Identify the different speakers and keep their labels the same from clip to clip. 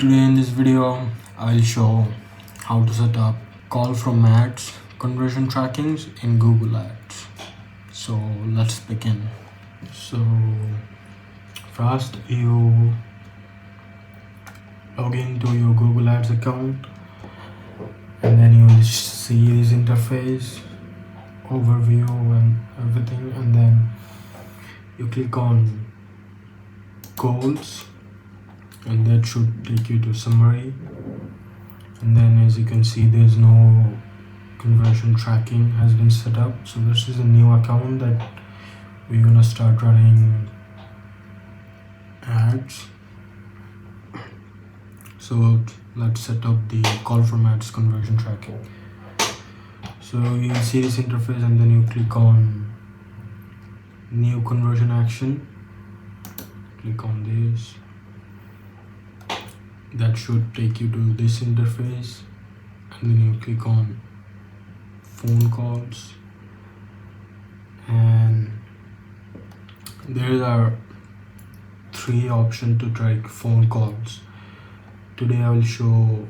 Speaker 1: Today in this video, I'll show how to set up call from ads conversion trackings in Google Ads. So let's begin. So first you log into your Google Ads account and then you will see this interface, overview and everything, and then you click on goals and that should take you to summary, and then as you can see there's no conversion tracking has been set up. So this is a new account that we're gonna start running ads. So let's set up the call from ads conversion tracking. So you'll see this interface and then you click on new conversion action, click on this. That should take you to this interface, and then you click on phone calls, and there are 3 options to track phone calls. Today I will show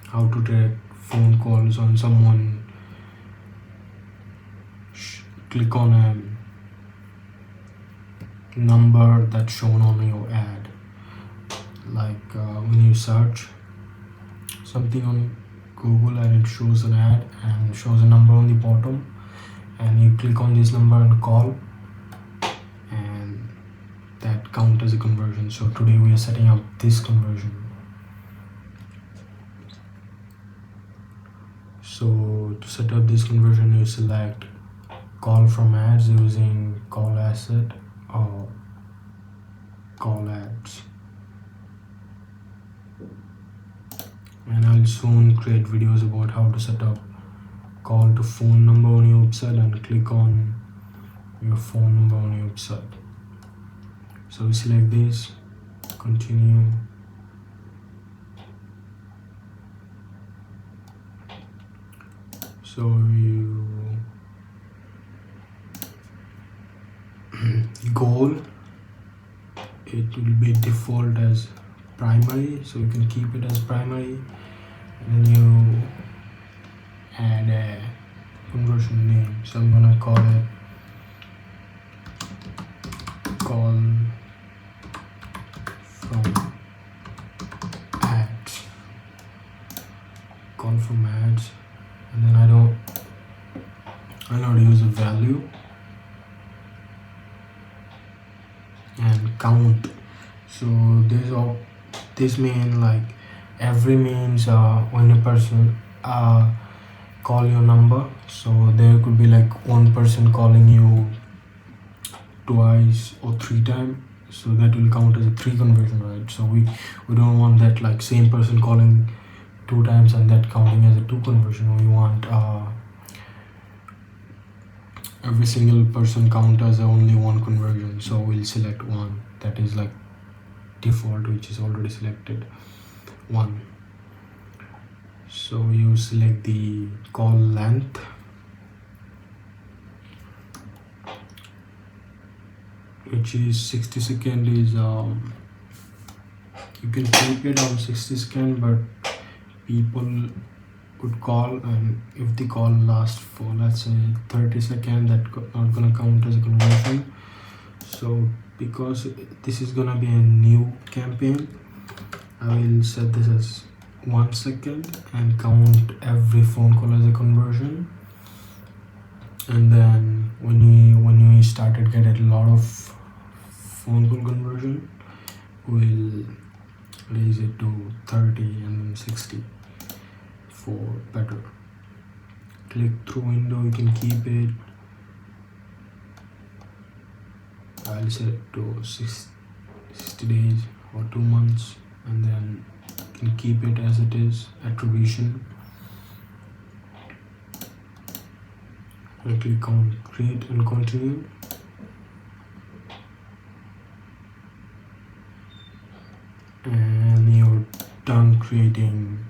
Speaker 1: how to track phone calls on someone. Click on a number that's shown on your ad. Like when you search something on Google and it shows an ad and shows a number on the bottom, and you click on this number and call, and that counts as a conversion. So today we are setting up this conversion. So to set up this conversion, you select call from ads using call asset or call ads. And I'll soon create videos about how to set up call to phone number on your website, and click on your phone number on your website. So we select this, continue. So you goal, it will be default as primary, so you can keep it as primary, and then you add a conversion name. So I'm gonna call it call from ads, call from ads, and then I know to use a value and count. So this means like every means when a person call your number, so there could be like one person calling you twice or 3 times, so that will count as a 3 conversion, right? So we don't want that, like same person calling 2 times and that counting as a 2 conversion. We want every single person count as only 1 conversion. So we'll select 1, that is like default, which is already selected 1. So you select the call length, which is 60 seconds. Is you can keep it on 60 seconds, but people would call, and if the call lasts for let's say 30 seconds, that's not gonna count as a conversion. So because this is gonna be a new campaign, I will set this as 1 second and count every phone call as a conversion. And then when we started getting a lot of phone call conversion, we'll raise it to 30 and then 60 for better. Click through window, you can keep it. I'll set it to 60 days or 2 months, and then you can keep it as it is. Attribution, I click on create and continue. And you're done creating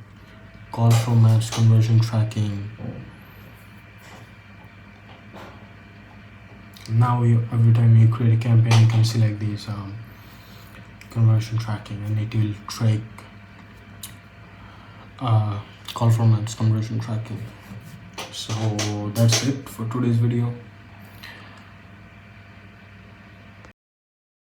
Speaker 1: call from ads conversion tracking. Now every time you create a campaign, you can select these conversion tracking, and it will track call formats conversion tracking. So that's it for today's video.